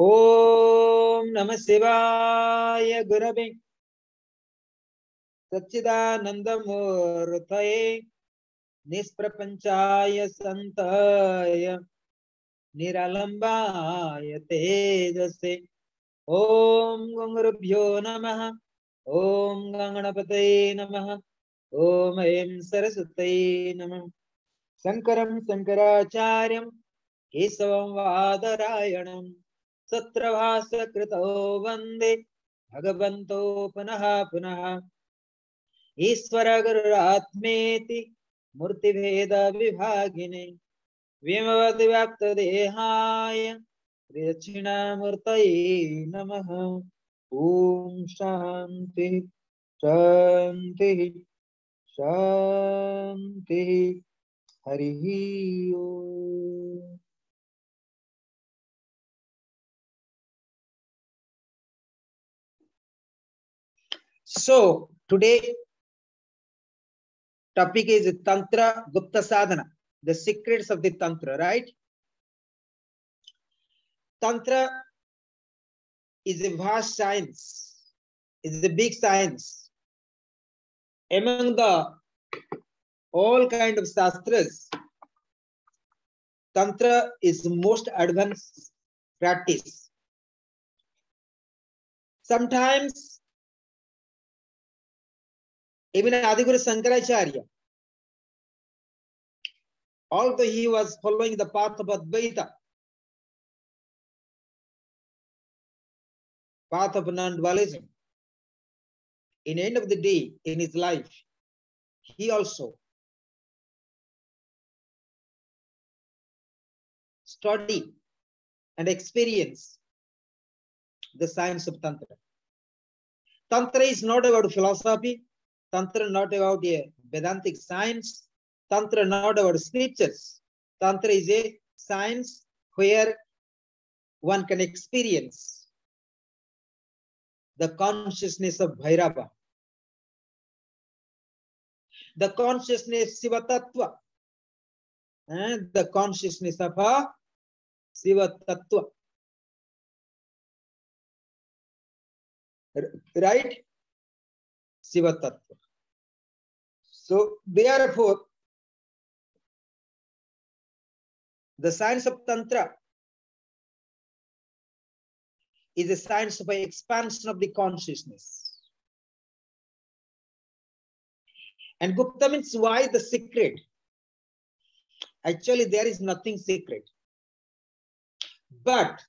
ओम नमः शिवाय गुरवे सच्चिदानंदमूर्तये निष्प्रपंचाय संताय निरालंबाय तेजसे। ओम गंगुरुभ्यो नमः। ओम गंगणपतये नमः। ओम ऐं सरस्वत्यै नमः। शंकरं शंकराचार्यं केशवं वादरायणं सत्रभासकृतो वन्दे भगवन्तो पुनः पुनः। ईश्वर गुरुरात्मेति मूर्तिभेद विभागिने व्योमवद्व्याप्तदेहाय दक्षिणामूर्तये नमः। ओम शांति शांति शांति। हरि ओम। So today topic is Tantra Gupta Sadhana, the secrets of the Tantra, right? Tantra is a vast science, is a big science. Among the all kind of shastras, Tantra is the most advanced practice. Sometimes even Adiguru Shankaracharya, although he was following the path of Advaita, path of non-dualism, in the end of the day, in his life, he also study and experience the science of Tantra. Tantra is not about philosophy. Tantra not about a Vedantic science. Tantra not about scriptures. Tantra is a science where one can experience the consciousness of Bhairava, the consciousness Shiva Tattva, and the consciousness of a Shiva Tattva. Right? Shiva Tattva. So therefore, the science of Tantra is a science of an expansion of the consciousness. And Gupta means why the secret? Actually, there is nothing secret. But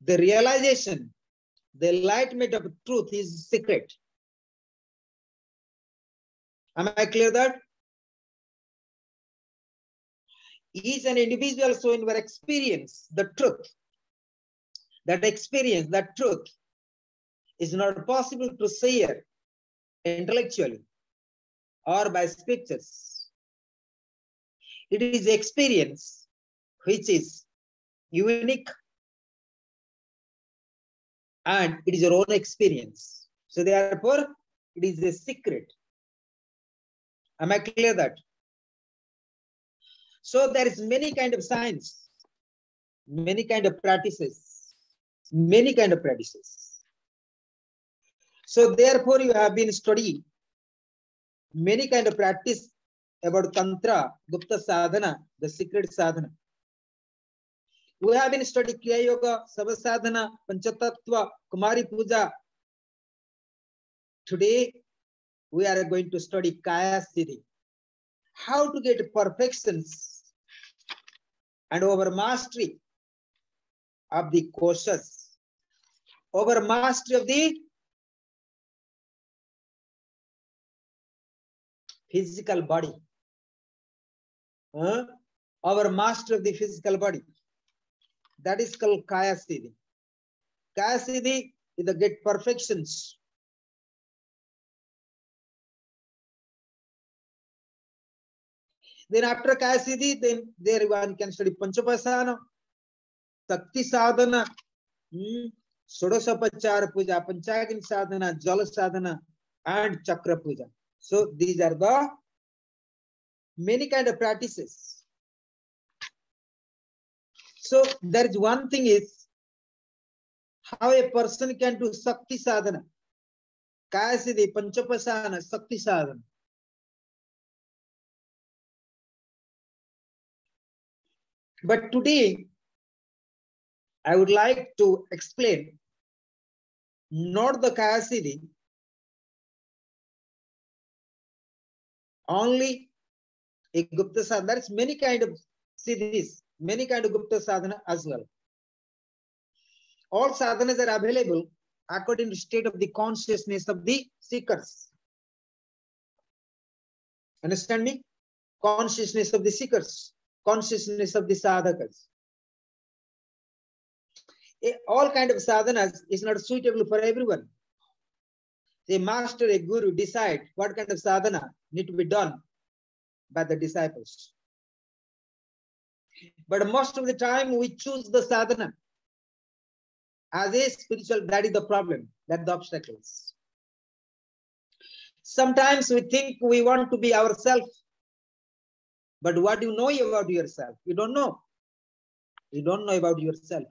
the realization, the enlightenment of truth is secret. Am I clear that? Each an individual so in their experience, the truth, that experience, that truth is not possible to share intellectually or by scriptures. It is experience which is unique and it is your own experience. So therefore, it is a secret. Am I clear that? So there is many kind of science, many kind of practices, many kind of practices. So therefore, you have been studying many kind of practice about Tantra, Gupta Sadhana, the secret sadhana. We have been studying Kriya Yoga, Sava Sadhana, Panchatattva, Kumari Puja. Today, we are going to study Kaya Siddhi. How to get perfections and over mastery of the koshas, over mastery of the physical body, over mastery of the physical body. That is called Kaya Siddhi. Kaya Siddhi is the get perfections. Then after Kaya Siddhi, then there one can study Panchapasana, Sakti Sadhana, Shodasopachara puja, Panchagni sadhana, Jala sadhana, and Chakra puja. So these are the many kind of practices. So there is one thing is how a person can do Sakti sadhana. Kayasiddhi, Panchapasana, Sakti sadhana. But today, I would like to explain not the Kayasiddhi, only a Gupta sadhana. There is many kind of siddhis, many kind of Gupta sadhana as well. All sadhanas are available according to state of the consciousness of the seekers. Understand me? Consciousness of the seekers, consciousness of the sadhakas. All kind of sadhanas is not suitable for everyone. A master, a guru decide what kind of sadhana need to be done by the disciples. But most of the time we choose the sadhana as a spiritual. That is the problem, that the obstacles. Sometimes we think we want to be ourselves, but what do you know about yourself? You don't know. You don't know about yourself.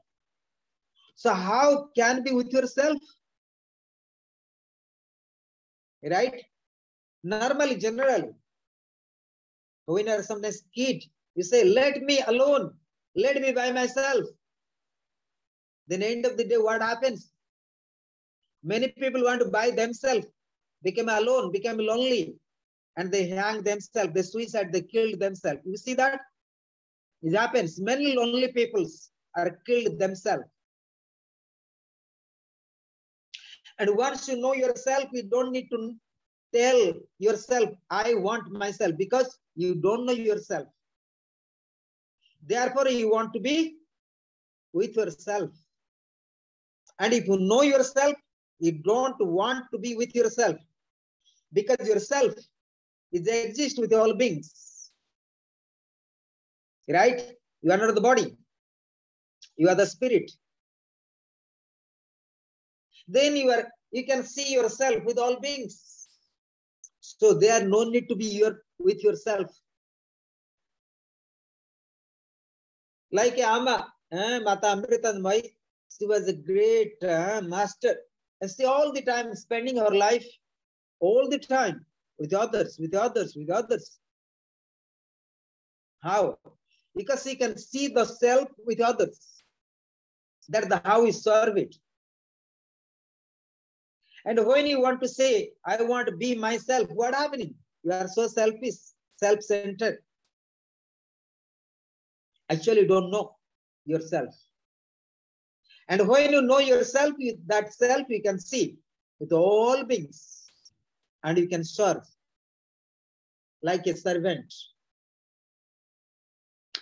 So how can be with yourself? Right? Normally, generally, when you are sometimes kid, you say, let me alone, let me by myself. Then end of the day, what happens? Many people want to buy themselves, become alone, become lonely, and they hang themselves, they suicide, they kill themselves. You see that? It happens. Many lonely people are killed themselves. And once you know yourself, you don't need to tell yourself, I want myself, because you don't know yourself. Therefore, you want to be with yourself. And if you know yourself, you don't want to be with yourself, because yourself is exist with all beings. Right? You are not the body. You are the spirit. Then you can see yourself with all beings. So there no need to be with yourself. Like Amma, Mata Amritanmai, she was a great master. And she all the time spending her life, all the time, with others, with others, with others. How? Because she can see the self with others. That's the how we serve it. And when you want to say, I want to be myself, what happening? You are so selfish, self-centered. Actually, you don't know yourself. And when you know yourself, that self you can see with all beings. And you can serve like a servant.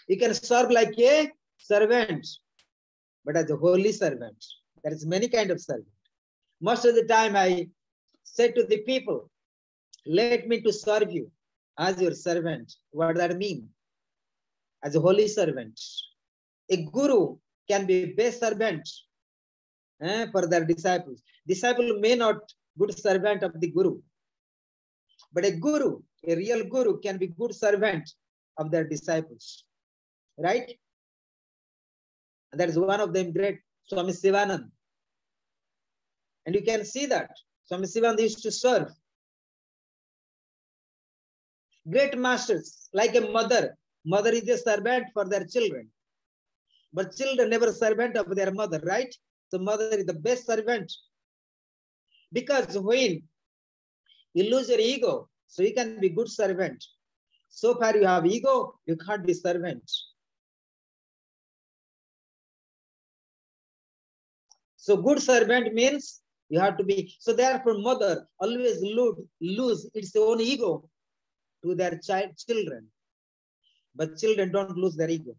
You can serve like a servant, but as a holy servant. There is many kind of servant. Most of the time I say to the people, let me to serve you as your servant. What does that mean? As a holy servant. A guru can be a best servant for their disciples. Disciple may not good servant of the guru, but a guru, a real guru, can be good servant of their disciples. Right? And that is one of them, great Swami Sivanand. And you can see that Swami Sivanand used to serve. Great masters, like a mother. Mother is a servant for their children. But children never servant of their mother, right? So mother is the best servant. Because when you lose your ego, so you can be good servant. So far you have ego, you can't be servant. So good servant means you have to be. So therefore mother always lose its own ego to their children. But children don't lose their ego.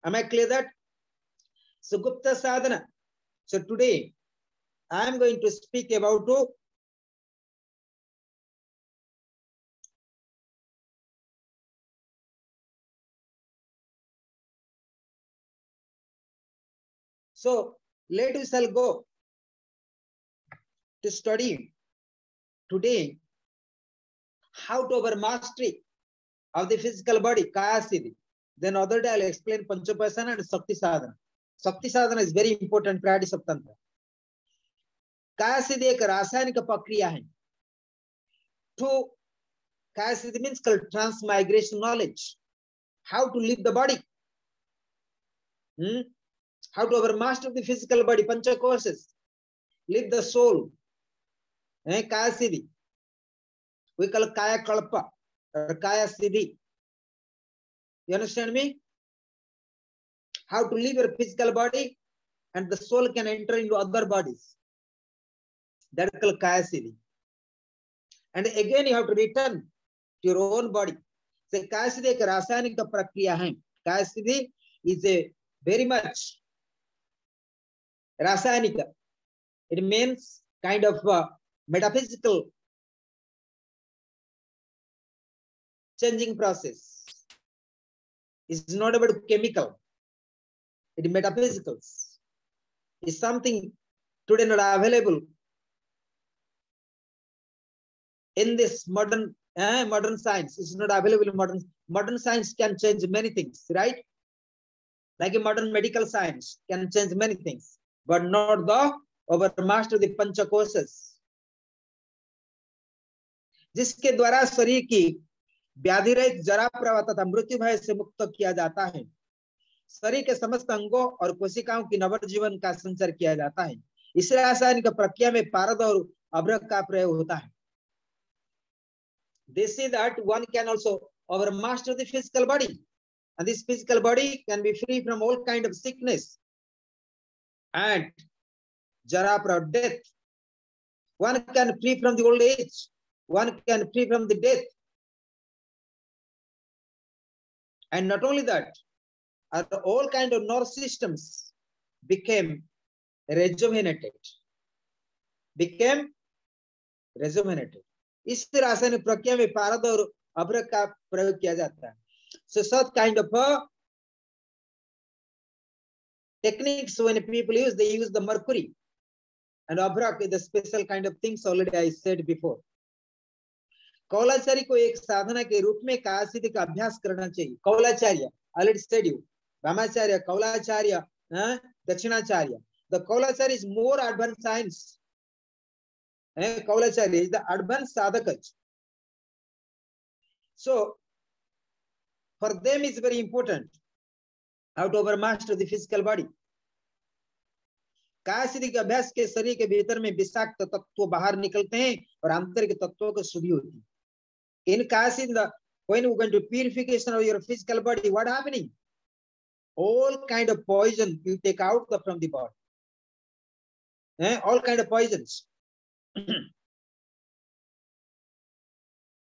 Am I clear that? So Gupta sadhana. So today I am going to speak about So let us shall go to study today how to over mastery of the physical body, Kaya Siddhi. Then other day I'll explain Panchopasana and Shakti Sadhana. Shakti Sadhana is very important practice of Tantra. Kaya Siddhi एक रासायनिक प्रक्रिया है. To Kaya Siddhi means transmigration knowledge. How to live the body. How to over master the physical body, Pancha courses. Live the soul. Kaya Siddhi. We call it Kaya Kalpa or Kaya Siddhi. You understand me? How to live your physical body and the soul can enter into other bodies. That is called Kaya Siddhi. And again you have to return to your own body. So Kaya Siddhi एक रासायनिक प्रक्रिया है. Kaya Siddhi is a very much रासायनिक. It means kind of metaphysical changing process. It's not about chemical. It is metaphysical. It's something today not available in this modern science. It's not available in modern science can change many things, right? Like a modern medical science can change many things, but not the over master the pancha courses. जिसके द्वारा शरीर की व्याधि रहित जरा प्रवाह तथा मृत्यु भय से मुक्त किया जाता है. शरीर के समस्त अंगों और कोशिकाओं की नवजीवन का संचार किया जाता है. इस रासायनिक प्रक्रिया में पारद और अभ्रक का प्रयोग होता है. They say that one can also overmaster the physical body, and this physical body can be free from all kind of sickness and jara or death. One can free from the old age. One can free from the death. And not only that, all kind of nerve systems became rejuvenated. इस रासायनिक प्रक्रिया में पारद और अभ्रक का प्रयोग किया जाता है. So such kind of techniques when people use, they use the mercury and abhrak is the special kind of things already I said before. कौलाचारी को एक साधना के रूप में काया सिद्धि का अभ्यास करना चाहिए. कौलाचार्य, already said you, Ramacharya, Kaulacharya, Dachinacharya. The Kaulacharya is more advanced science. Kaulacharya is the advanced sadhakas. So for them it's very important how to overmaster the physical body. काया सिद्धि के अभ्यास के शरीर के भीतर में विषाक्त तत्व बाहर निकलते हैं और आंतरिक तत्वों की शुद्धि होती है. In Kaya Siddhi, when you go into purification of your physical body, what happening? All kind of poison you take out from the body. All kind of poisons.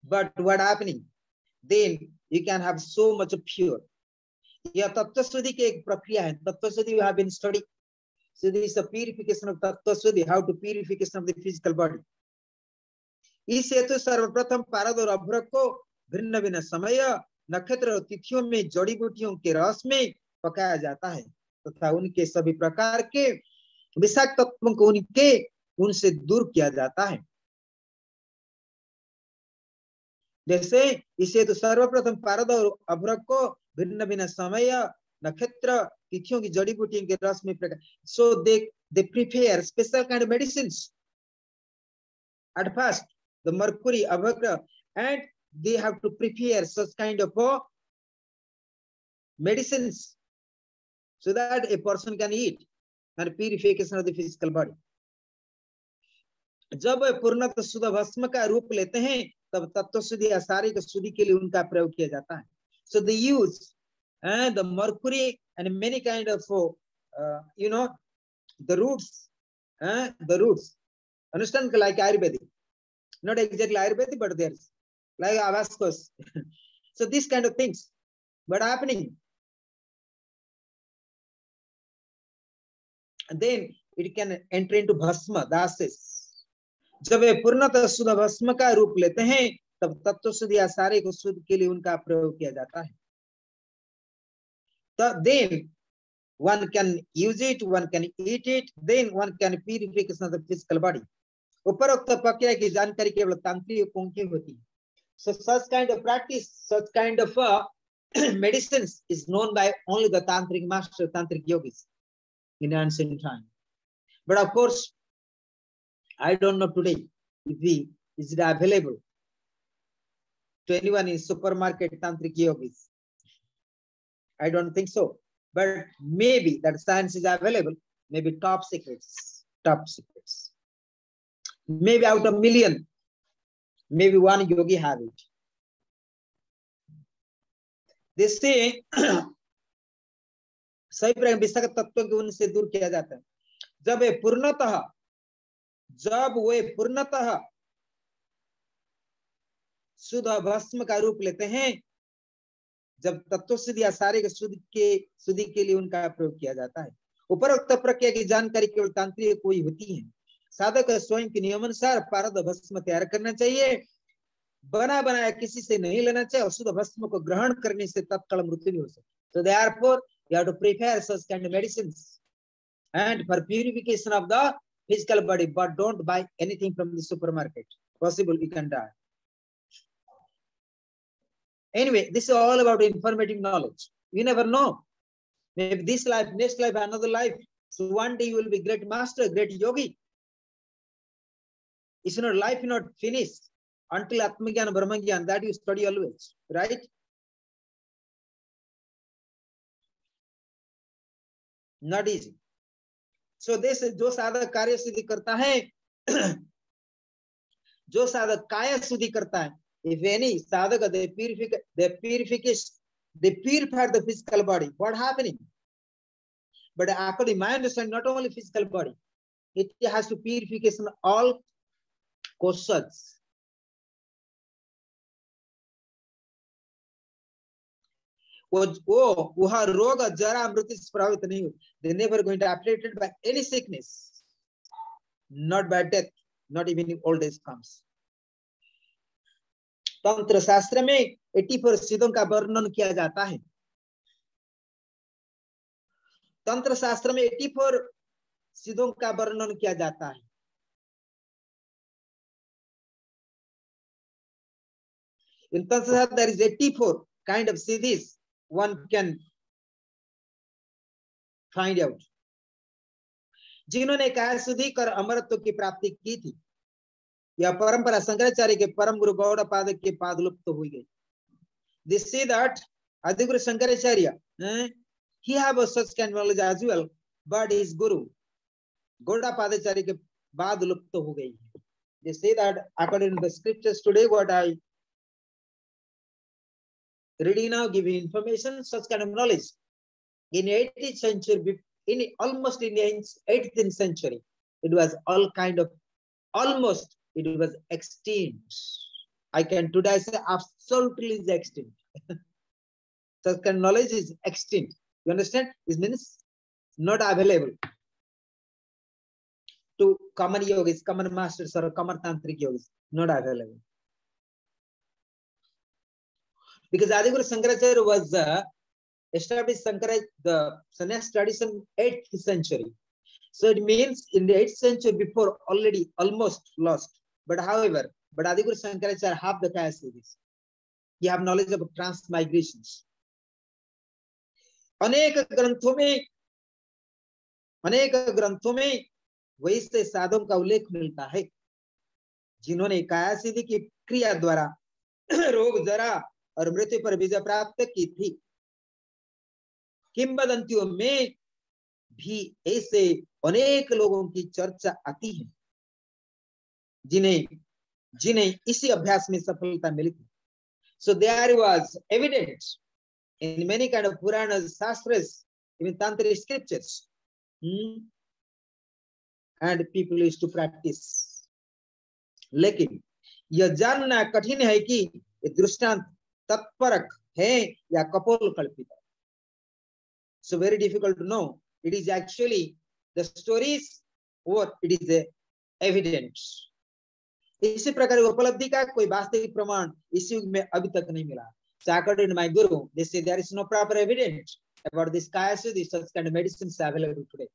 But what happening? Then you can have so much pure. यह तत्व शुद्धि की एक प्रक्रिया है. तत्व शुद्धि you have been studying. So this is the purification of tattva shuddhi, how to purification of the physical body. इस हेतु सर्वप्रथम पारद और अभ्रक को भिन्न भिन्न समय, नक्षत्र और तिथियों में जड़ी बूटियों के रस में पकाया जाता है तथा उनके सभी प्रकार के विषाक्त तत्वों को उनसे दूर किया जाता है. जैसे इस हेतु सर्वप्रथम पारद और अभ्रक को भिन्न भिन्न समय, नक्षत्र, तिथियों की जड़ी बूटियों के रस में प्रकार. So they prepare special kind of medicines. At first, the mercury, abhakra, and they have to prepare such kind of medicines so that a person can eat and purification of the physical body. जब पूर्णतः शुद्ध भस्म का रूप लेते हैं तब तत्व शुद्धि या शारीरिक शुद्धि के लिए उनका प्रयोग किया जाता है. So they use the mercury and many kind of the roots, understand, like Ayurvedic. Not exactly Ayurvedic, but there's like Avascos. So these kind of things. What happening? And then it can enter into bhasma, dases. जब वे पूर्णतः शुद्ध भस्म का रूप लेते हैं तब तत्व शुद्धि या शारीरिक शुद्धि के लिए उनका प्रयोग किया जाता है. Then one can use it, one can eat it, then one can purification of the physical body. उपरोक्त प्रक्रिया की जानकारी केवल तांत्रिकों की होती है. So such kind of practice, such kind of medicines is known by only the tantric master, tantric yogis in ancient time. But of course, I don't know today if is it available to anyone in supermarket tantric yogis. I don't think so. But maybe that science is available, maybe top secrets. Maybe out of 1 million, maybe one yogi have it. They say सही प्रकार विषाक्त तत्वों को उनसे दूर किया जाता है. जब वे पूर्णतः शुद्ध भस्म का रूप लेते हैं, जब तत्व शुद्धि या शारीरिक शुद्धि के लिए उनका प्रयोग किया जाता है. उपरोक्त प्रक्रिया की जानकारी केवल तांत्रिक को ही होती है. साधक स्वयं के नियमानुसार पारद भस्म तैयार करना चाहिए. बना बनाया किसी से नहीं लेना चाहिए. और शुद्ध भस्म को ग्रहण करने से तत्काल मृत्यु नहीं हो सकती. So therefore you have to prepare such kind of medicines and for purification of the physical body, but don't buy anything from the supermarket. Possible you can die. Anyway, this is all about informative knowledge. You never know. Maybe this life, next life, another life. So one day you will be great master, great yogi. It's not life is not finished until Atmagyan, Brahmagyan, that you study always, right? Not easy. So this is जो साधक कार्य सिद्धि करता है, जो साधक काया शुद्धि करता है, if any sadhaka they purify the physical body, what happening? But according to my understanding, not only physical body, it has to purification all koshas. वह रोग जरा मृत्यु से प्रभावित नहीं हो. They never going to afflicted by any sickness, not by death, not even if old age comes. तंत्र शास्त्र में 84 सिद्धों का वर्णन किया जाता है. तंत्र शास्त्र में 84 सिद्धों का वर्णन किया जाता है. In tantra shastra there is 84 kind of siddhis one can find out. जिन्होंने काया शुद्धि कर अमरत्व की प्राप्ति की थी, यह परंपरा शंकराचार्य के परम गुरु गौड़पाद के पाद लुप्त हो गई. They say that Adiguru Shankaracharya, he have a such kind of knowledge as well, but his guru Gaudapadacharya के बाद लुप्त हो गई. They say that according to the scriptures today, what I reading now, giving information, such kind of knowledge in 18th century, almost in the 18th century, it was all kind of almost. It was extinct. I can today say absolutely is extinct. Such kind of knowledge is extinct. You understand? This means not available to common yogis, common masters, or common tantric yogis. Not available. Because Adiguru Shankaracharya was established the sannyas tradition 8th century. So it means in the 8th century before already almost lost. But however, Adiguru Shankaracharya have the kaya siddhis. He have knowledge of transmigrations. अनेक ग्रंथों में वैसे साधुओं का उल्लेख मिलता है जिन्होंने काया सिद्धि की क्रिया द्वारा रोग जरा और मृत्यु पर विजय प्राप्त की थी. किंवदंतियों में भी ऐसे अनेक लोगों की चर्चा आती है जिन्हें इसी अभ्यास में सफलता मिली थी. So there was evidence in many kind of Puranas, Shastras, even Tantric scriptures, and people used to practice. लेकिन यह जानना कठिन है कि ये दृष्टांत तत्परक है या कपोल कल्पित है. So very difficult to know. It is actually the stories or it is the evidence. इसी प्रकार उपलब्धि का कोई वास्तविक प्रमाण इस युग में अभी तक नहीं मिला. So according to my guru, they say there is no proper evidence about this Kaya Siddhi, such kind of medicines are available today.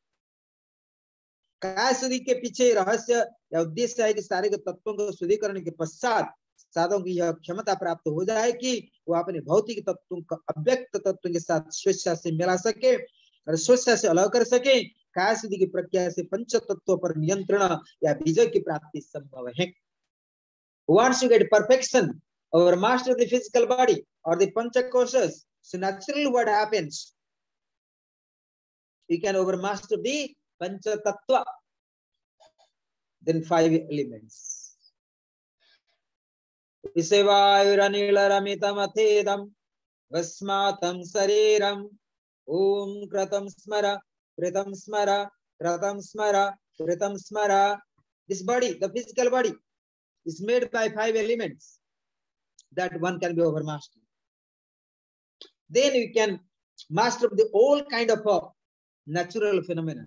Kaya Siddhi के पीछे रहस्य या उद्देश्य है कि शारीरिक तत्वों को शुद्धिकरण के पश्चात साधकों की यह क्षमता प्राप्त हो जाए कि वो अपने भौतिक तत्वों को अव्यक्त तत्वों के साथ स्वेच्छा से मिला सके और स्वेच्छा से अलग कर सके। काया सिद्धि की प्रक्रिया से पंच तत्वों पर नियंत्रण या विजय की प्राप्ति संभव है। Once you get perfection over master the physical body or the panchakoshas, so naturally what happens? You can overmaster the pancha tattva, then 5 elements. Visevayuranilaramitamathedam vasmatam sariram om kratam smara kritam smara kratam smara kritam smara. This body, the physical body, is made by 5 elements that one can be overmastered. Then you can master the all kind of natural phenomena.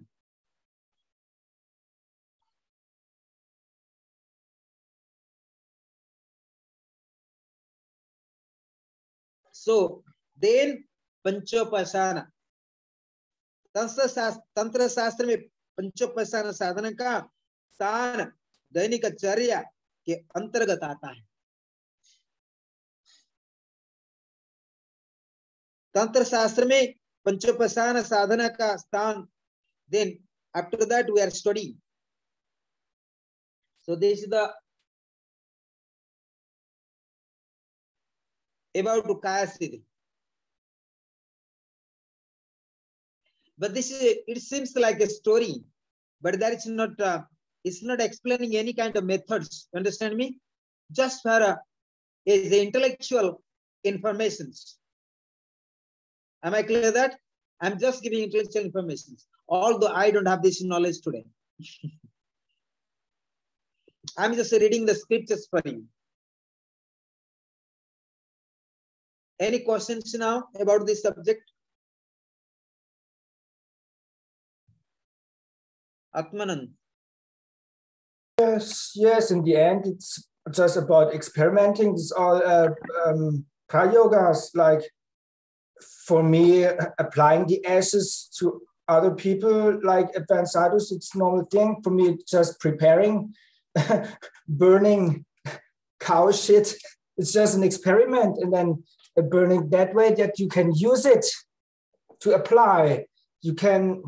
So then पंचोपासना, तंत्र शास्त्र में पंचोपासना साधना का स्थान दैनिक चर्या के अंतर्गत आता है। तंत्र शास्त्र में पंचोपासना साधना का स्थान, then after that we are studying. So this is the about Kaya Siddhi. But this is, it seems like a story, but that is not, it's not explaining any kind of methods. Understand me? Just for is the intellectual informations. Am I clear that? I'm just giving intellectual informations, although I don't have this knowledge today. I'm just reading the scriptures for you. Any questions now about this subject? Atmanand. Yes, in the end, it's just about experimenting. It's all prayogas, like for me, applying the ashes to other people, like advanced sadhus, it's a normal thing. For me, it's just preparing, burning cow shit. It's just an experiment, and then burning that way that you can use it to apply. You can,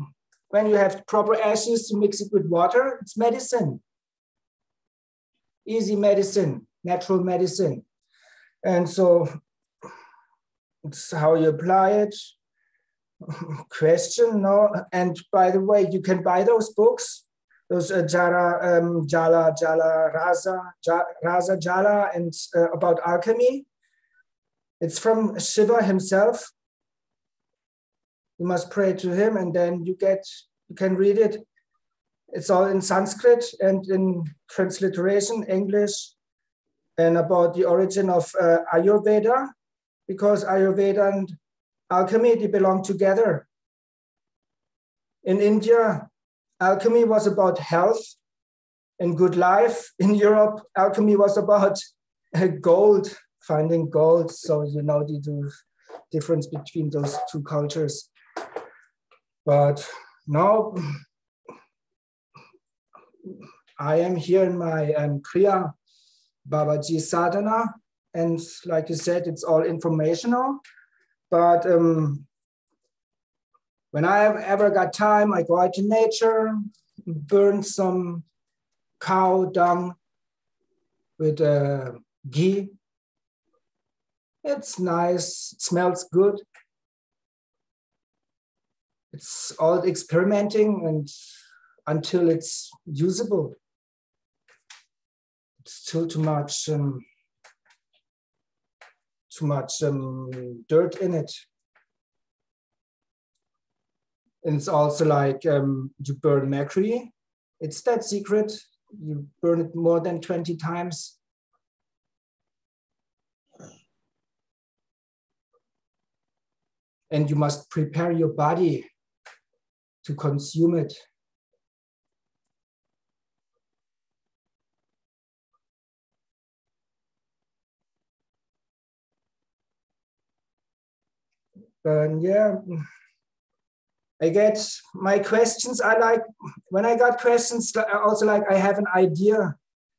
when you have proper ashes, to mix it with water, it's medicine. Easy medicine, natural medicine. And so it's how you apply it. Question, no? And by the way, you can buy those books, those Jala, Rasa Jala, and about alchemy. It's from Shiva himself. You must pray to him, and then you can read it. It's all in Sanskrit and in transliteration, English, and about the origin of Ayurveda, because Ayurveda and alchemy, they belong together. In India, alchemy was about health and good life. In Europe, alchemy was about gold, finding gold. So you know the difference between those two cultures. But now I am here in my Kriya Babaji sadhana, and like you said, it's all informational. But when I have ever got time, I go out to nature, burn some cow dung with ghee. It's nice, it smells good. It's all experimenting and until it's usable. It's still too much dirt in it. And it's also like you burn mercury. It's that secret. You burn it more than 20 times. And you must prepare your body to consume it. And yeah, I get my questions. I like when I got questions. Also, like I have an idea.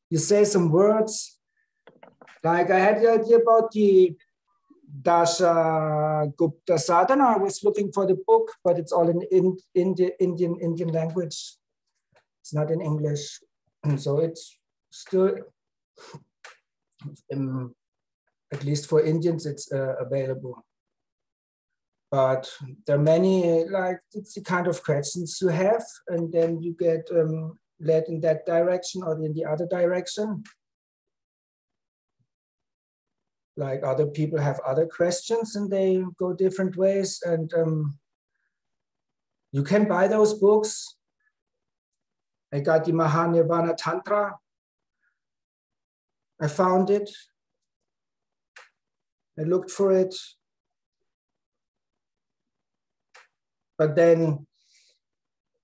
You say some words. Like I had the idea about the Dasha Gupta Sadhana. I was looking for the book, but it's all in Indian language. It's not in English, so it's still, at least for Indians, it's available. But there are many, like it's the kind of questions you have, and then you get led in that direction or in the other direction. Like other people have other questions and they go different ways, and you can buy those books. I got the Mahanirvana Tantra. I found it. I looked for it. But then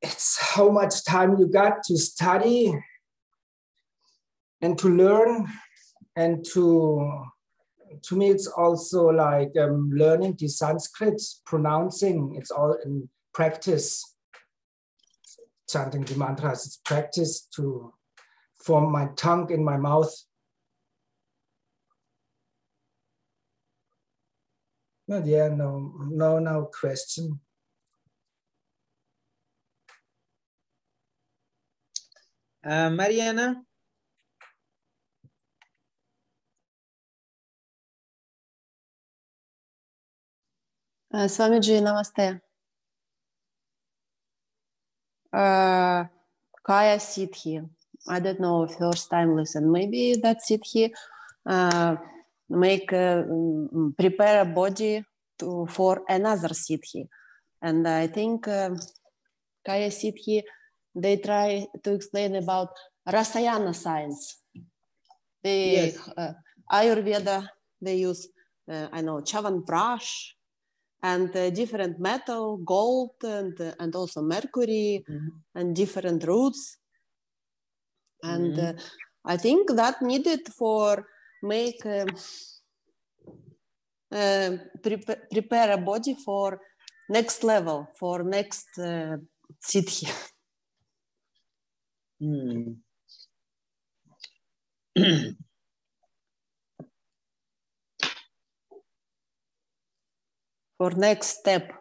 it's how much time you got to study and to learn. And to me, it's also like learning the Sanskrit, pronouncing, it's all in practice. Chanting the mantras, it's practice to form my tongue in my mouth. But yeah, no question. Mariana? Swamiji, namaste. Kaya Siddhi. I don't know, first time listen. Maybe that Siddhi prepare a body for another Siddhi. And I think Kaya Siddhi, they try to explain about Rasayana science. Yes. Ayurveda, they use, Chyavanprash, and different metal, gold, and also mercury, and different roots. And I think that needed for make prepare a body for next level, for next Siddhi. For next step,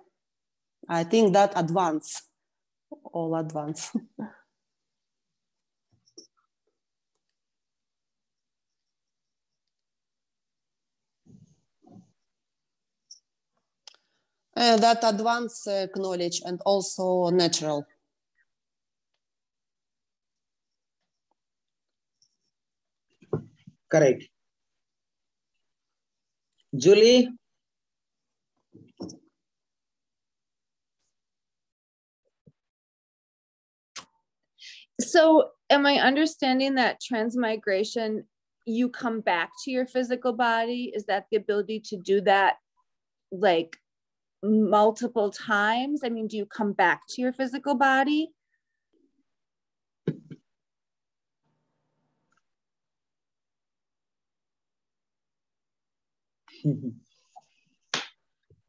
I think that advance, all advance. That advanced knowledge and also natural. Correct. Julie? So am I understanding that transmigration, you come back to your physical body? Is that the ability to do that like multiple times? I mean, do you come back to your physical body?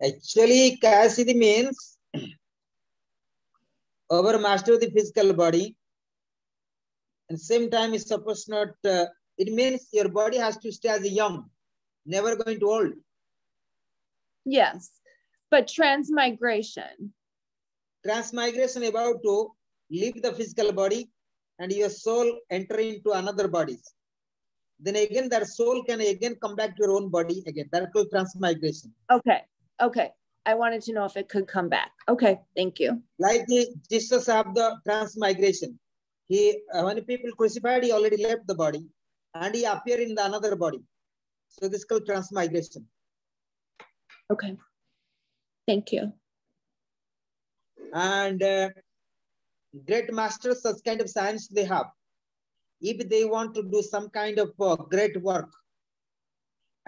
Actually, Kaya Siddhi means over master the physical body, and same time is supposed not. It means your body has to stay as a young, never going to old. Yes, but transmigration. Transmigration about to leave the physical body, and your soul enter into another bodies. Then again, that soul can again come back to your own body again. That's called transmigration. Okay. Okay. I wanted to know if it could come back. Okay. Thank you. Like Jesus have the transmigration. He, when people crucified, he already left the body and he appeared in the another body. So this is called transmigration. Okay. Thank you. And great masters, such kind of science they have. If they want to do some kind of great work,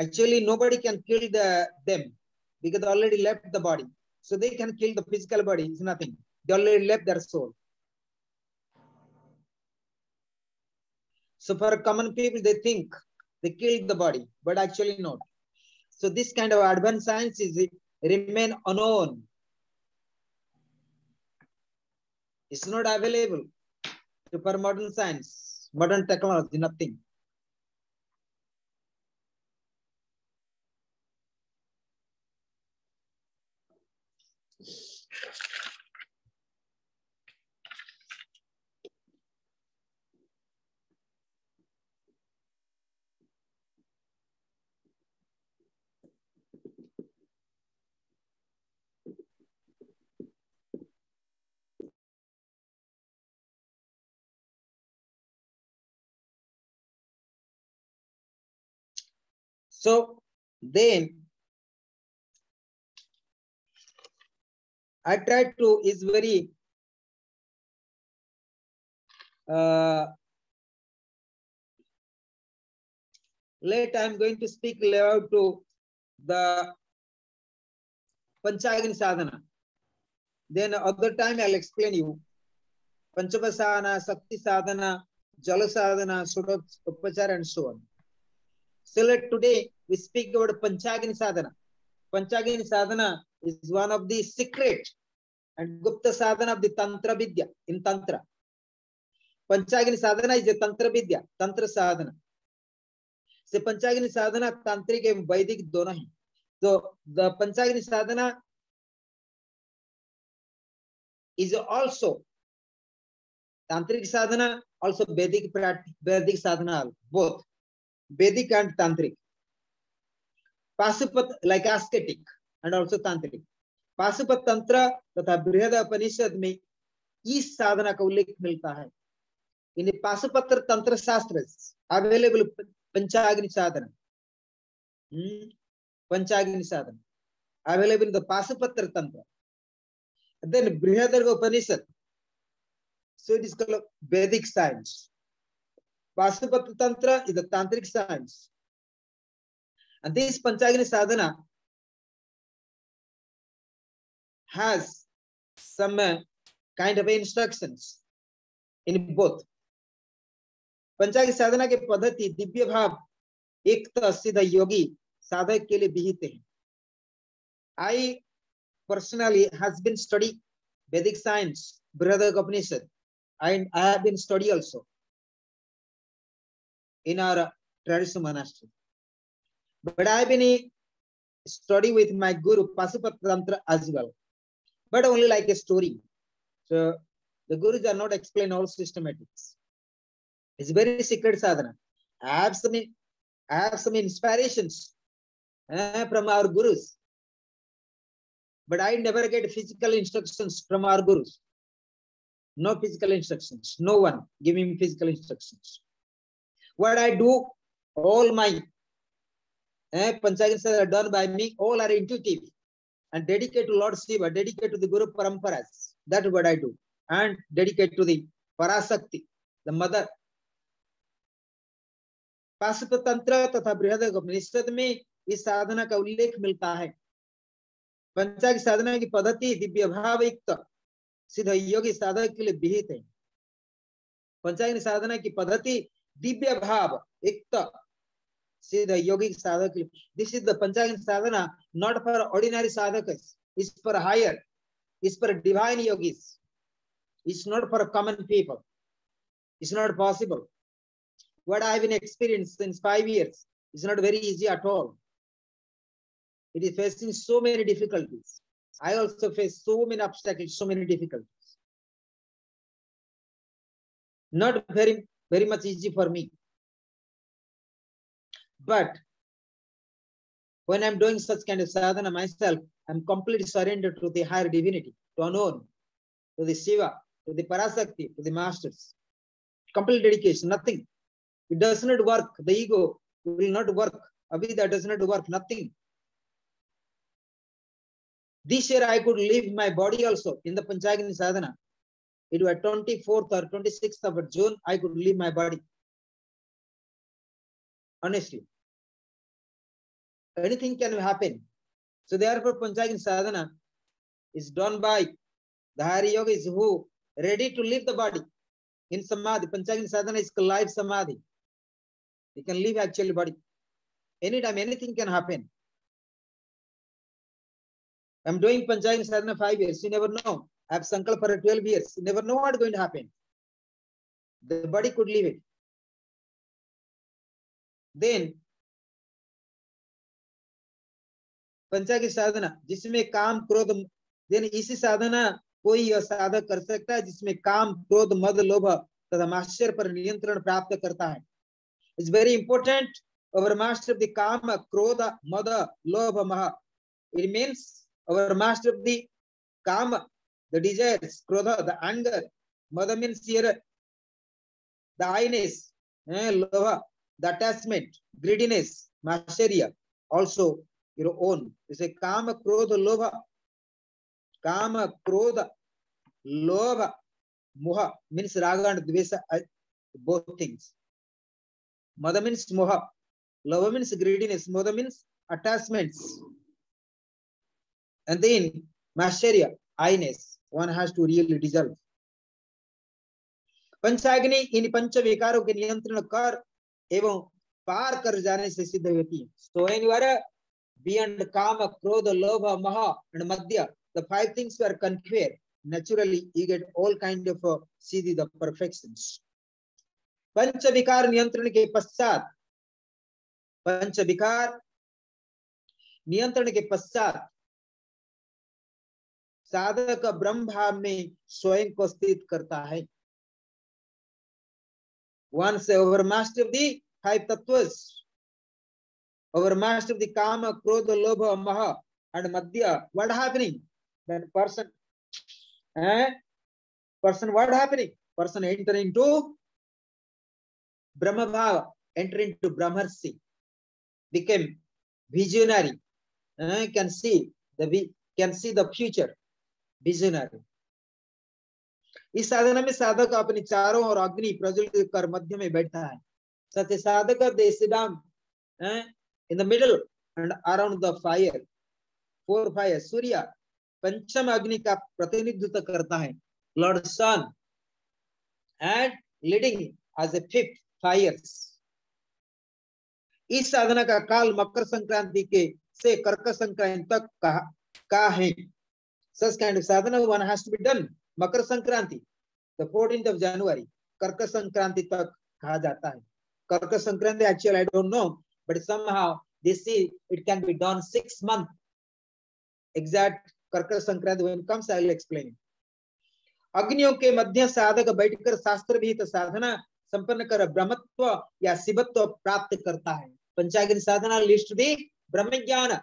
actually nobody can kill them because they already left the body. So they can kill the physical body, it's nothing. They already left their soul. So for common people, they think they killed the body, but actually not. So this kind of advanced science is remain unknown. It's not available for modern science, modern technology, nothing. So then I tried to is very late. I'm going to speak about to the Panchagini sadhana. Then other time I'll explain you Panchavasana, Sakti sadhana, Jala sadhana, Upachara, and so on. So today we speak about Panchagini sadhana. Panchagini sadhana is one of the secret and Gupta sadhana of the Tantra Vidya in Tantra. Panchagini sadhana is a Tantra Vidya, Tantra sadhana. So Panchagini sadhana, Tantric and Vedic दोनों हैं. So the Panchagini sadhana is also Tantric sadhana, also Vedic sadhana, both Vedic and Tantric. Pasupat like ascetic and also Tantric. Pasupat Tantra तथा बृहद उपनिषद में इस साधना का उल्लेख मिलता है. In the Pasupatra Tantra Shastras available Panchagini sadhana. Panchagini sadhana available in the Pasupatra Tantra. And then Brihadarga Upanishad. So it is called Vedic science. Pasupatra Tantra is the Tantric science. And this Panchagini sadhana has some kind of instructions in both. पंचाग्नि साधना के पद्धति दिव्य भाव एक सिद्ध योगी साधक के लिए विहित है. I personally has been study Vedic science, Brihadarga Upanishad, and I have been study also in our traditional monastery. But I have been study with my guru Pasupatra Tantra as well, but only like a story. So the gurus are not explain all systematics. It's very secret sadhana. I have some inspirations from our gurus, but I never get physical instructions from our gurus. No physical instructions. No one giving me physical instructions. What I do, all my Panchagini are done by me. All are intuitive and dedicated to Lord Shiva, dedicated to the Guru Paramparas. That's what I do. And dedicated to the Parasakti, the mother. पाशुपत तंत्र तथा बृहदारण्यक उपनिषद में इस साधना का उल्लेख मिलता है. पंचाग्नि साधना की पद्धति दिव्य भाव युक्त सिद्ध योगी साधक के लिए विहित है. पंचाग्नि साधना की पद्धति दिव्य भाव युक्त सिद्ध योगी साधक के लिए. This is the Panchagni sadhana not for ordinary sadhakas, is for higher, is for divine yogis, is not for common people. It's not possible. What I have been experienced since 5 years is not very easy at all. It is facing so many difficulties. I also face so many obstacles, so many difficulties. Not very much easy for me. But when I'm doing such kind of sadhana myself, I'm completely surrendered to the higher divinity, to unknown, to the Shiva, to the Parasakti, to the masters. Complete dedication, nothing. It does not work. The ego will not work. Avidya does not work. Nothing. This year I could leave my body also in the Panchagini sadhana. It was 24th or 26th of June. I could leave my body. Honestly, anything can happen. So therefore, Panchagini sadhana is done by the higher yogis who ready to leave the body in samadhi. Panchagini sadhana is live samadhi. You can leave actually body. Anytime, anything can happen. I'm doing Panchagini sadhana 5 years. You never know. I have sankalpa for 12 years. You never know what's going to happen. The body could leave it. Then पंचाग्नि साधना जिसमें काम क्रोध, then इसी साधना कोई यह साधक कर सकता है जिसमें काम क्रोध मद लोभ तथा माश्चर्य पर नियंत्रण प्राप्त करता है. It's very important our master of the kama krodha mada lobha maha. It means our master of the kama, the desires, krodha, the anger, mada means here the highness, lobha, the attachment, greediness, matsarya, also your own. You say kama krodha lobha, kama krodha lobha moha means raga and dvesa, both things. Mada means moha, love means greediness, moda means attachments, and then matsarya, highness, one has to really dissolve. पंचाग्नि इन पंच विकारों के नियंत्रण कर एवं पार कर जाने से सिद्ध होती है. So when you are beyond kama, krodha, lobha, maha and madhya, the five things were conquered, naturally you get all kind of siddhi, the perfections. पंच विकार नियंत्रण के पश्चात, पंच विकार नियंत्रण के पश्चात साधक ब्रह्म भाव में स्वयं को स्थित करता है. Once over master of the five tattvas, over master of the kama, krodha, lobha, maha and madhya, what happening? Then person what happening? Person enter into Brahma Bhava, enter into Brahmarsi, became visionary, can see the future, visionary. इस साधना में साधक अपने चारों और अग्नि प्रज्वलित कर मध्य में बैठता है. सत्य साधक they sit down in the middle and around the fire, four fire, सूर्य पंचम अग्नि का प्रतिनिधित्व करता है, Lord Sun, and leading as a fifth fires. इस साधना का काल मकर संक्रांति के से कर्क संक्रांति तक का है. Such kind of sadhana one has to be done. Makar Sankranti, the 14th of January, कर्क संक्रांति तक कहा जाता है. कर्क Sankranti actually I don't know, but somehow they say it can be done 6 months. Exact कर्क Sankranti when it comes I will explain. अग्नियों के मध्य साधक बैठकर शास्त्र विहित साधना संपन्न कर ब्रह्मत्व या शिवत्व प्राप्त करता है. पंचाग्नि साधना leads to the ब्रह्म ज्ञान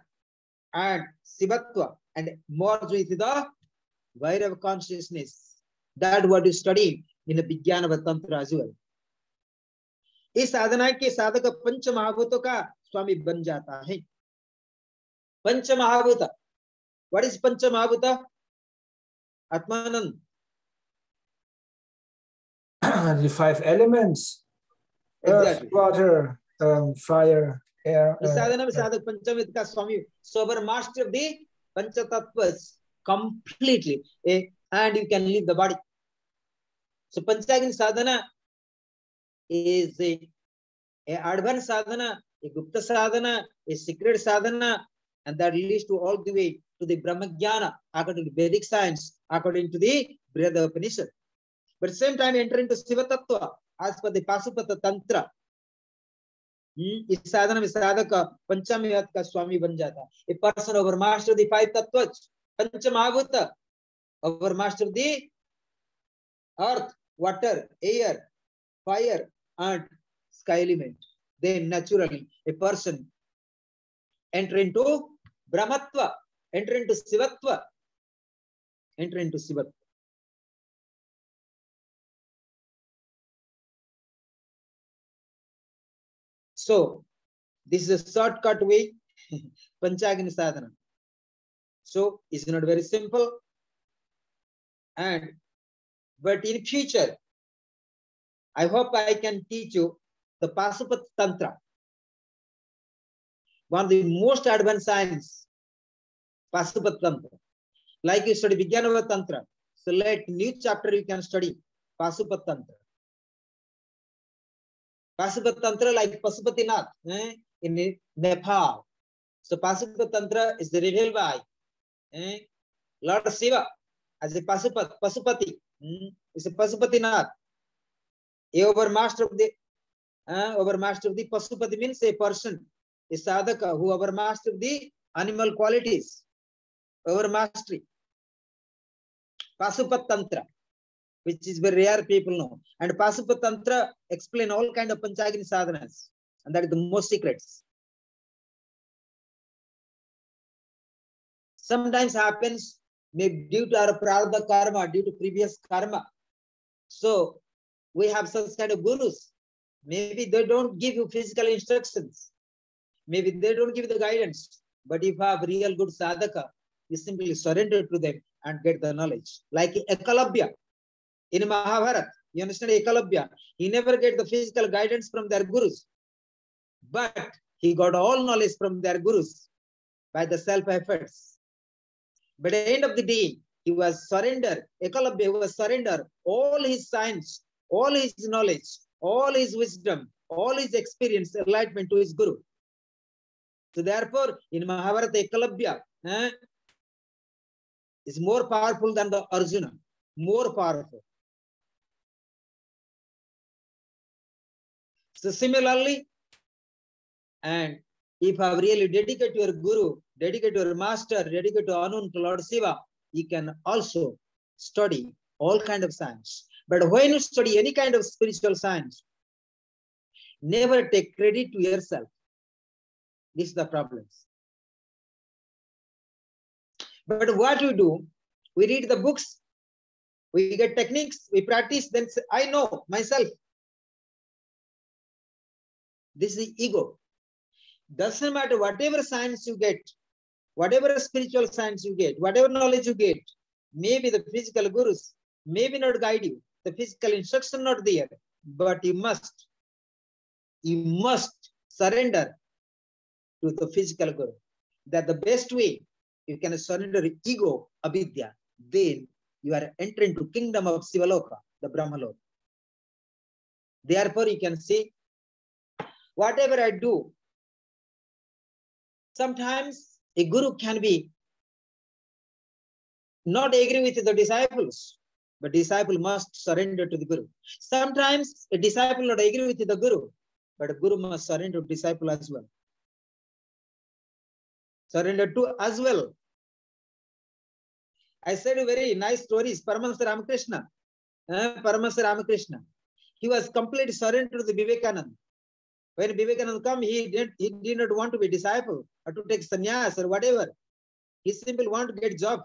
and शिवत्व and merge with the Vairava consciousness. That what you study in the Vijnana Tantra as well. इस साधना के साधक पंच महाभूतों का स्वामी बन जाता है. पंच महाभूत, what is पंच महाभूत? Atmanand. The five elements, earth, water, fire, air. इस साधना में साधक पंचविद का स्वामी, sober master of the punch tattvas completely, and you can leave the body. So Panchagni sadhana is a advanced sadhana, a gupta sadhana, a secret sadhana, and that leads to all the way to the Brahma Jnana according to Vedic science, according to the Brihad Upanishad. But at the same time enter into Shiva Tattva as per the Pasupata Tantra. इस साधना में साधक पंचमी हत का स्वामी बन जाता है. A person over master of the five tattvas, पंच महाभूत, over master of the earth, water, air, fire and sky element. Then naturally a person enter into Brahmatva, enter into Sivatva, enter into Sivatva. So this is a shortcut way, Panchagni sadhana. So it's not very simple, but in future, I hope I can teach you the Pasupat Tantra, one of the most advanced science, Pasupat Tantra. Like you study Vijnana Tantra, so let new chapter you can study Pasupat Tantra. Pasupat Tantra like Pasupatinath in Nepal. So Pasupat Tantra is revealed by Lord Shiva as a Pasupati. Is a Pasupatinath. A overmaster of the Pasupati means a person, a sadhaka who overmaster the animal qualities, overmastery. Pasupat Tantra, which is very rare people know. And Pasupat Tantra explain all kind of Panchagini sadhanas, and that is the most secrets. Sometimes happens maybe due to our prarabdha karma, due to previous karma. So we have such kind of gurus. Maybe they don't give you physical instructions. Maybe they don't give the guidance. But if you have real good sadhaka, you simply surrender to them and get the knowledge. Like Ekalabhya in Mahabharata, you understand Ekalabhya? He never get the physical guidance from their gurus. But he got all knowledge from their gurus by the self-efforts. But at the end of the day, he was surrender. Ekalabhya was surrender all his science, all his knowledge, all his wisdom, all his experience, enlightenment to his guru. So therefore, in Mahabharata, Ekalabhya is more powerful than the Arjuna. More powerful. So similarly, and if you have really dedicated to your guru, dedicated to your master, dedicated to Anun, to Lord Shiva, you can also study all kind of science. But when you study any kind of spiritual science, never take credit to yourself. This is the problem. But what we do, we read the books, we get techniques, we practice, then say, I know myself. This is ego. Doesn't matter whatever science you get, whatever spiritual science you get, whatever knowledge you get, maybe the physical gurus maybe not guide you, the physical instruction not there, but you must surrender to the physical guru. That the best way you can surrender ego, avidya, then you are entering to kingdom of Sivaloka, the Brahmaloka. Therefore, you can say, whatever I do, sometimes a guru can be not agree with the disciples, but disciple must surrender to the guru. Sometimes a disciple not agree with the guru, but a guru must surrender to disciple as well. Surrender to as well. I said a very nice stories. Paramahansa Ramakrishna. Paramahansa Ramakrishna. He was completely surrendered to the Vivekananda. When Vivekananda come, he did not want to be disciple or to take sannyas or whatever. He simply want to get job.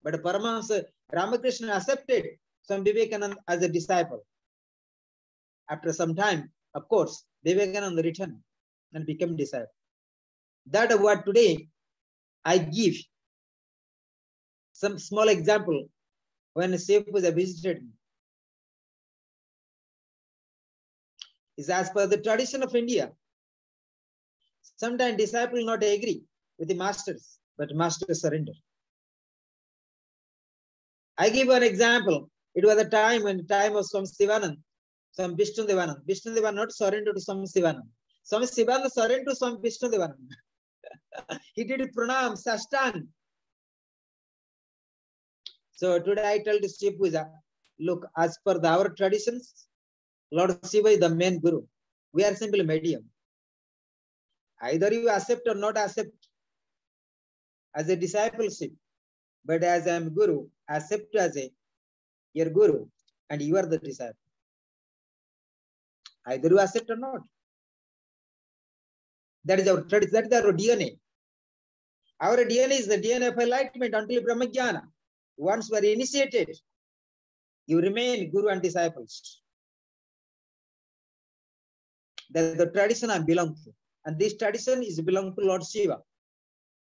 But Paramahansa Ramakrishna accepted Swami Vivekananda as a disciple. After some time, of course, Vivekananda returned and became disciple. That is what today I give some small example when Shiv Puja visited me. Is as per the tradition of India. Sometimes disciples not agree with the masters, but masters surrender. I give an example. It was a time when the time of Swami Sivanand, Swami Vishnu Devanand. Vishnu Devanand not surrendered to Swami Sivanand. Swami Sivanand surrendered to Swami Vishnu Devanand. He did pranam, sashtang. So today I tell the Shiv Puja, look, as per our traditions, Lord Shiva is the main guru. We are simply medium. Either you accept or not accept as a discipleship, but as I am guru, accept as your guru, and you are the disciple. Either you accept or not. That is our tradition. That is our DNA. Our DNA is the DNA of enlightenment until Brahmajnana. Once we are initiated, you remain guru and disciples. That is the tradition I belong to. And this tradition is belong to Lord Shiva.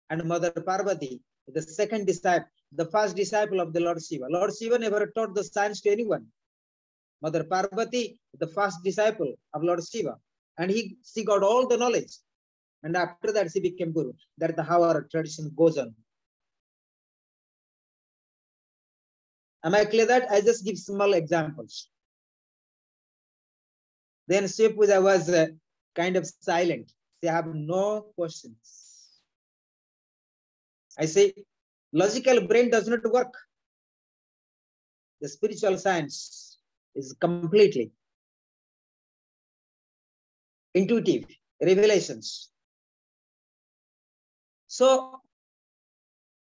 And Mother Parvati, the second disciple, the first disciple of the Lord Shiva. Lord Shiva never taught the science to anyone. Mother Parvati, the first disciple of Lord Shiva. And she got all the knowledge. And after that, she became guru. That is how our tradition goes on. Am I clear that? I just give small examples. Then Shiv Puja was kind of silent. They have no questions. I say, Logical brain does not work. The spiritual science is completely intuitive revelations. So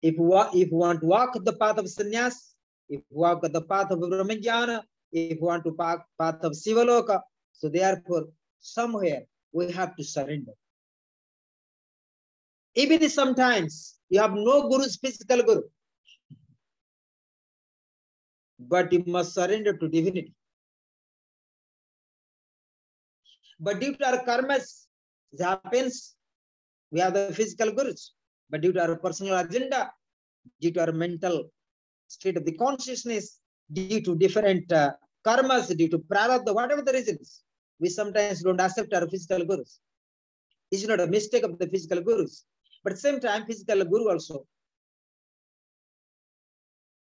if you want to walk the path of sannyas, if you walk the path of Brahmajnana, if you want to walk path of Sivaloka, so therefore somewhere we have to surrender. Even sometimes you have no guru's physical guru, but you must surrender to divinity. But due to our karmas, it happens, we have the physical gurus. But due to our personal agenda, due to our mental state of the consciousness, due to different karmas, due to prarabdha, whatever the reasons, we sometimes don't accept our physical gurus. It's not a mistake of the physical gurus. But at the same time, physical guru also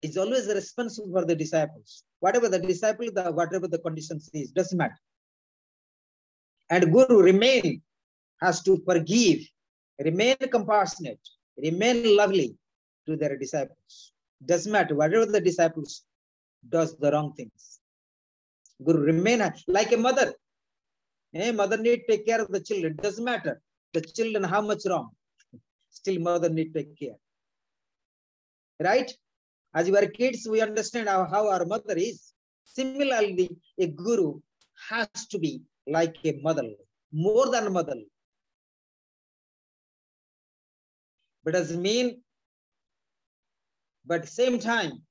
is always responsible for the disciples. Whatever the disciple, whatever the conditions is, doesn't matter. And guru has to forgive, remain compassionate, remain lovely to their disciples. Doesn't matter, whatever the disciples does the wrong things. Guru remain like a mother. Mother need to take care of the children. Doesn't matter the children how much wrong. Still mother need to take care. Right? As we are kids, we understand how our mother is. Similarly, a guru has to be like a mother, more than a mother. But doesn't mean, but same time,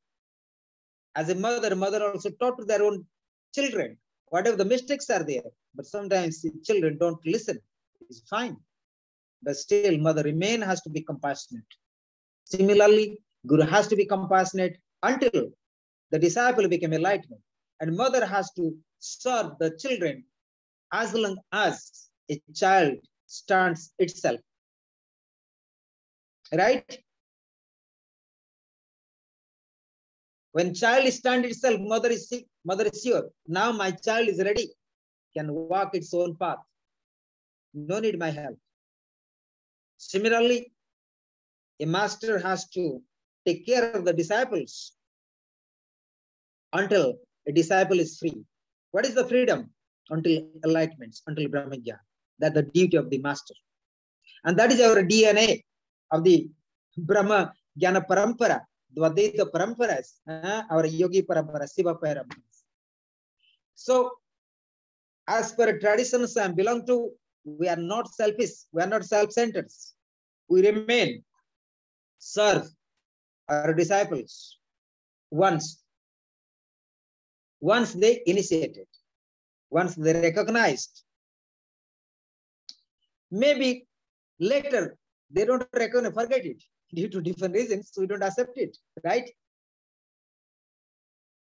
as a mother also taught to their own children, whatever the mistakes are there, but sometimes the children don't listen. It's fine. But still, mother has to be compassionate. Similarly, guru has to be compassionate until the disciple become enlightened. And mother has to serve the children as long as a child stands itself. Right? When child stands itself, mother is sure. Now my child is ready, can walk its own path. No need my help. Similarly, a master has to take care of the disciples until a disciple is free. What is the freedom? Until enlightenment, until Brahmajnana. That's the duty of the master. And that is our DNA of the Brahma Jnana Parampara, Dvadaita Paramparas, our Yogi Parampara, Siva Paramparas. So, as per traditions I belong to, we are not selfish, we are not self-centered. We remain, serve our disciples once they initiated, once they recognized. Maybe later they don't recognize, forget it. Due to different reasons, we don't accept it, right?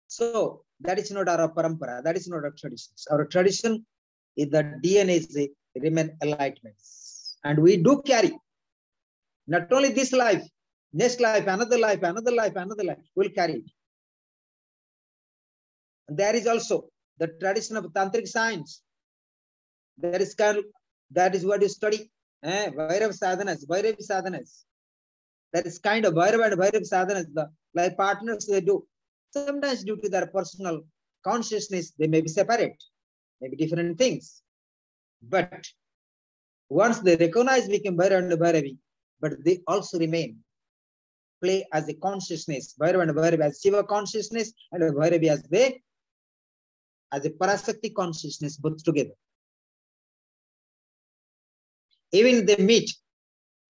So that is not our parampara, that is not our traditions. Our tradition is the DNA is remain enlightenments. And we do carry not only this life, next life, another life, another life, another life, we'll carry it. And there is also the tradition of tantric science. That is what you study. Vairav sadhanas. That is kind of Vairav and Vairav sadhanas, like partners they do. Sometimes due to their personal consciousness, they may be separate, maybe different things. But once they recognize become Vairav and Vairavi, but they also remain, play as a consciousness, Vairav and Vairavi as Shiva consciousness and Vairavi as a Parasakti consciousness, both together. Even they meet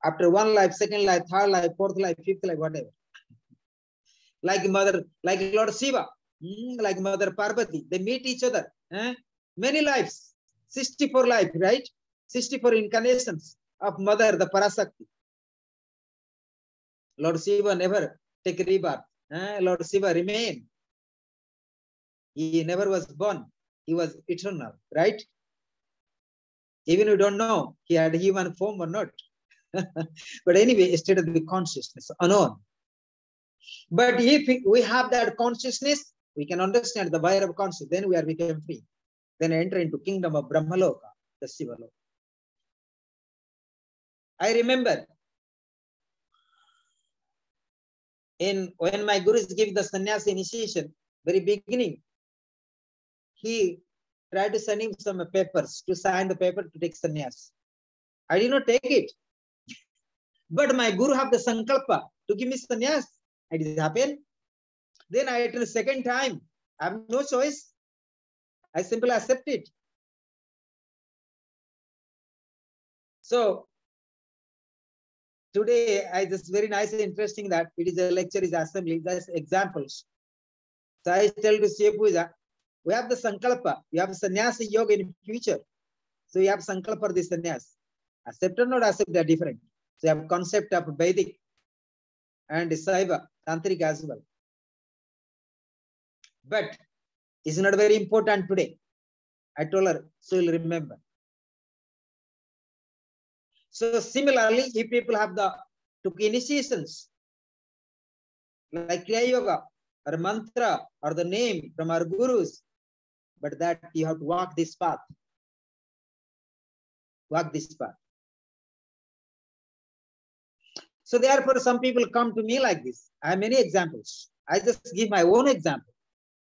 after one life, second life, third life, fourth life, fifth life, whatever. Like Lord Shiva, like Mother Parvati, they meet each other. Many lives, 64 life, right? 64 incarnations of Mother, the Parasakti. Lord Shiva never take rebirth. Lord Shiva remain. He never was born. He was eternal, right? Even we don't know he had human form or not. But anyway, state of the consciousness, unknown. But if we have that consciousness, we can understand the Vairav consciousness, then we are become free. Then enter into kingdom of Brahmaloka, the Shiva Loka. I remember When my guru is giving the sannyas initiation, very beginning, he tried to send him some papers to sign the paper to take sannyas. I did not take it. But my guru have the sankalpa to give me sannyas. It did happen. Then I attend the second time. I have no choice. I simply accept it. So today, I just very nice and interesting that it is a lecture, is assembly, that's examples. So I tell to Shiva Puja, we have the sankalpa, you have sannyasa yoga in future. So you have sankalpa for the sannyas. Accept or not accept, they are different. So you have concept of Vedic and Saiva, Tantric as well. But it's not very important today. I told her, so you'll remember. So similarly, if people have took initiations like Kriya Yoga or mantra or the name from our gurus, but that you have to walk this path. Walk this path. So therefore, some people come to me like this. I have many examples. I just give my own example,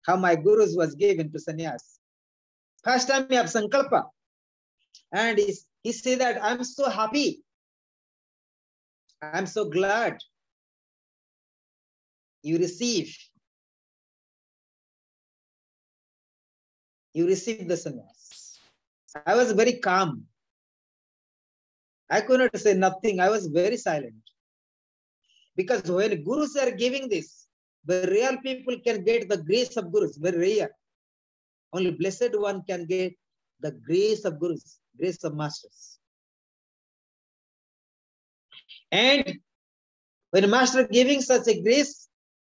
how my gurus was given to sannyas. First time we have sankalpa. And he said that I'm so happy. I'm so glad you receive the sannyas. I was very calm. I could not say nothing. I was very silent. Because when gurus are giving this, the real people can get the grace of gurus, very rare. Only blessed one can get the grace of gurus, grace of masters. And when a master giving such a grace,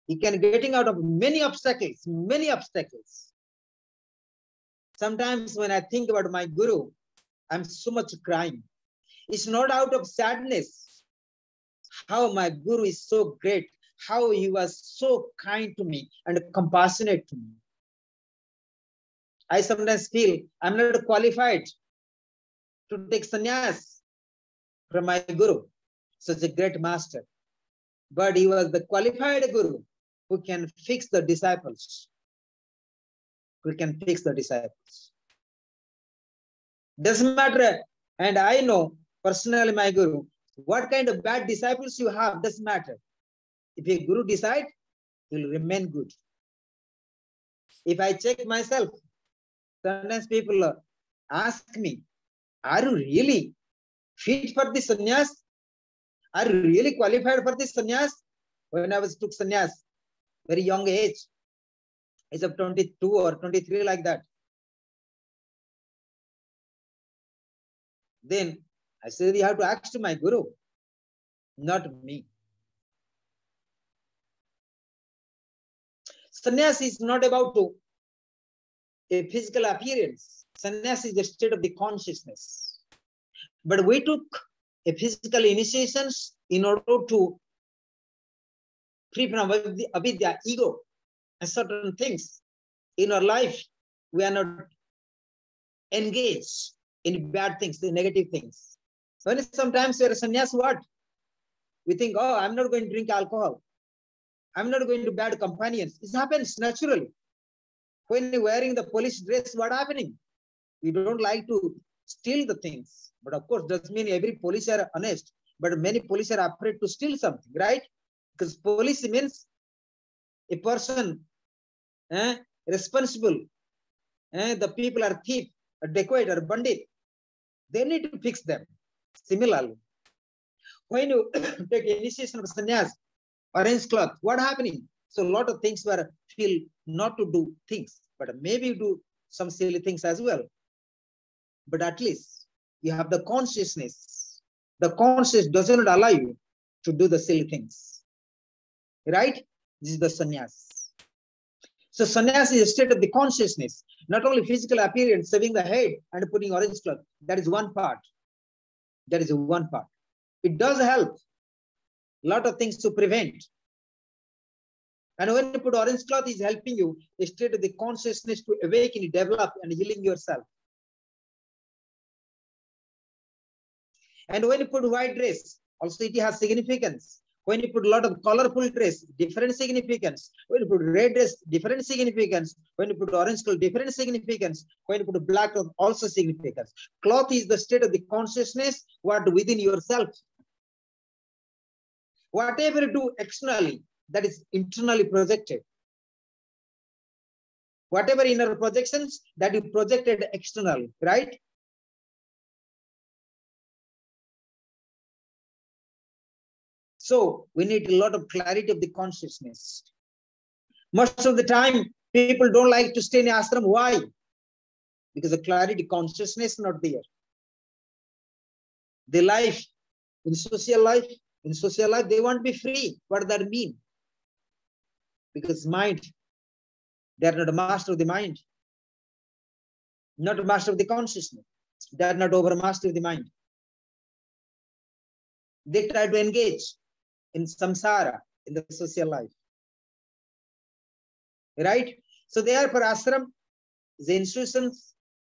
he can getting out of many obstacles, many obstacles. Sometimes when I think about my guru, I'm so much crying. It's not out of sadness. How my guru is so great, how he was so kind to me and compassionate to me. I sometimes feel I'm not qualified to take sannyas from my guru, such a great master. But he was the qualified guru who can fix the disciples. Who can fix the disciples. Doesn't matter. And I know personally my guru, what kind of bad disciples you have doesn't matter. If a guru decide, he will remain good. If I check myself, sometimes people ask me, are you really fit for the sannyas? Are you really qualified for this sannyas? When I took sannyas, very young age of 22 or 23 like that. Then I said, you have to ask to my guru, not me. Sannyas is not about a physical appearance. Sannyas is the state of the consciousness. But we took a physical initiations in order to free from avidya, ego, and certain things in our life. We are not engaged in bad things, the negative things. So sometimes we are sannyas, what? We think, oh, I'm not going to drink alcohol. I'm not going to bad companions. It happens naturally. When you're wearing the police dress, what happening? We don't like to steal the things. But of course, doesn't mean every police are honest. But many police are afraid to steal something, right? Because police means a person responsible. The people are thief, a dacoit, or bandit. They need to fix them. Similarly, when you take initiation of sannyas, orange cloth, what happening? So a lot of things were feel not to do things, but maybe do some silly things as well. But at least you have the consciousness. The consciousness doesn't allow you to do the silly things. Right? This is the sannyas. So sannyas is a state of the consciousness, not only physical appearance, shaving the head and putting orange cloth. That is one part. That is one part. It does help a lot of things to prevent. And when you put orange cloth, is helping you a state of the consciousness to awaken, develop, and healing yourself. And when you put white dress, also it has significance. When you put a lot of colorful dress, different significance. When you put red dress, different significance. When you put orange color, different significance. When you put black cloth, also significance. Cloth is the state of the consciousness, what within yourself. Whatever you do externally, that is internally projected. Whatever inner projections, that you projected externally, right? So we need a lot of clarity of the consciousness. Most of the time, people don't like to stay in ashram. Why? Because the clarity, consciousness not there. The life, in social life, they want to be free. What does that mean? Because mind, they are not a master of the mind. Not a master of the consciousness. They are not over master of the mind. They try to engage in samsara, in the social life. Right? So therefore, ashram is an institution,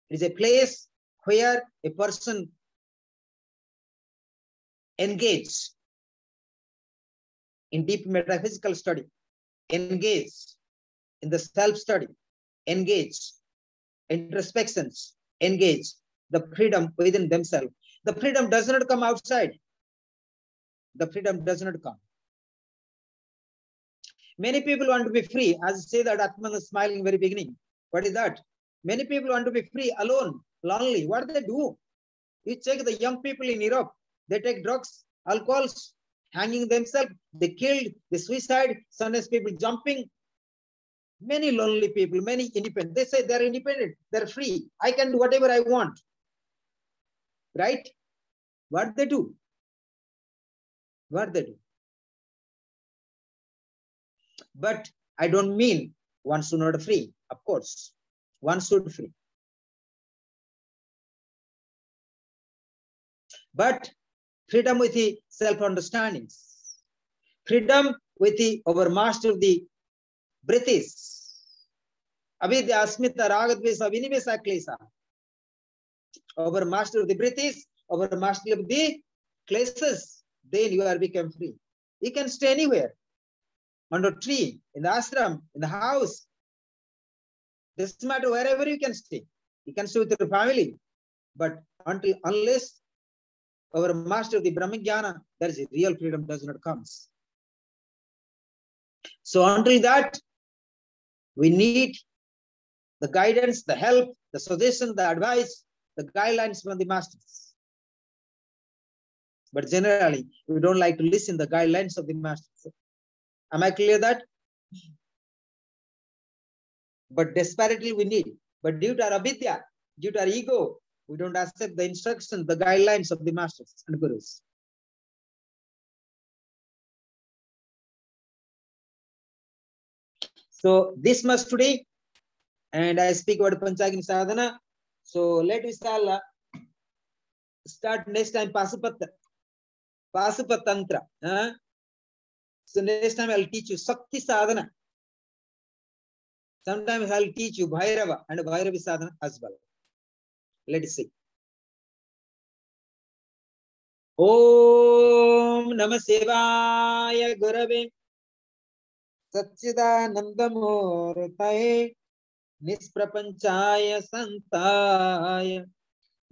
it is a place where a person engage in deep metaphysical study, engage in the self-study, engage introspections, engage the freedom within themselves. The freedom does not come outside. The freedom does not come. Many people want to be free, as I say that Atman was smiling in the very beginning. What is that? Many people want to be free, alone, lonely. What do they do? You check the young people in Europe, they take drugs, alcohols, hanging themselves, they killed, they suicide, sometimes people jumping. Many lonely people, many independent. They say they're independent, they're free. I can do whatever I want. Right? What they do? What they do? But I don't mean one should not free. Of course, one should free. But freedom with the self-understandings. Freedom with the over master of the British. Avidya asmita ragadvesa vinivesa klesa. Over master of the British, over master of the classes, then you are become free. You can stay anywhere. Under a tree, in the ashram, in the house. Doesn't matter wherever you can stay. You can stay with your family. But unless our master of the Brahmajnana, there is a real freedom does not come. So until that, we need the guidance, the help, the suggestion, the advice, the guidelines from the masters. But generally, we don't like to listen to the guidelines of the masters. Am I clear that? But desperately we need. But due to our avidya, due to our ego, we don't accept the instructions, the guidelines of the masters and gurus. So this much today, and I speak about Panchagini Sadhana. So let us all start next time Pasupatra Tantra. So next time I'll teach you Sakti Sadhana. Sometimes I'll teach you Bhairava and Bhairavi Sadhana as well. Let's see. Om Namah Shivaya Gurave Satchidanandamurtaye Nisprapanchaya Santaya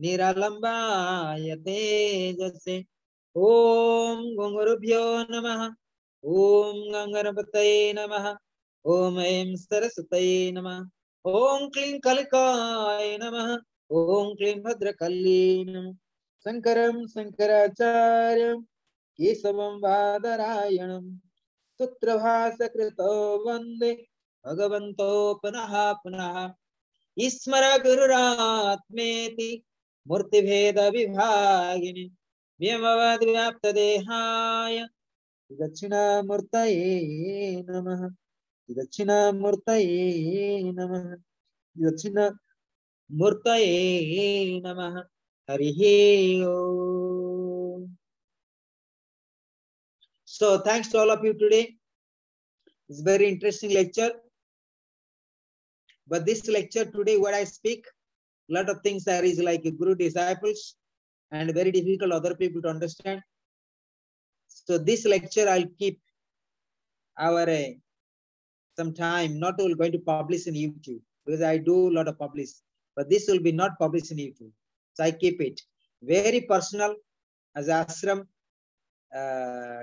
Niralambaya Tejase Om Gungurubhyo Namaha Om Gangarapataye Namaha Om Aim Sarasataye Namaha Om Klim Kalikaya Namaha Om Klim Bhadrakalli Namaha Sankaram Sankaracharya Kesavam Vadarayanam Sutrabhasa Krito Vande Bhagavanto Panaha Panaha Ismara Gururatmeti Murti Bheda Vibhagini Vyamavad Vyapta Dehaya Dachina Murtaye Namaha Dachina Murtaye Namaha Dachina Murtaye Namaha Harihi Om. So thanks to all of you today. It's a very interesting lecture. But this lecture today, what I speak, a lot of things there is like guru disciples and very difficult other people to understand. So this lecture I'll keep our some time, not all going to publish in YouTube because I do a lot of publish, but this will be not published in YouTube. So I keep it very personal as ashram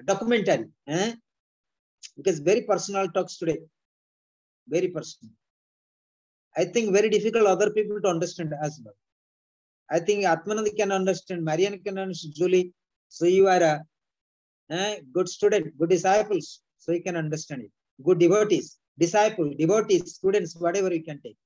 documentary, because very personal talks today, very personal. I think very difficult other people to understand as well. I think Atmanand can understand, Marian can understand, Julie. So you are a good student, good disciples, so you can understand it. Good devotees, disciple, devotees, students, whatever you can take.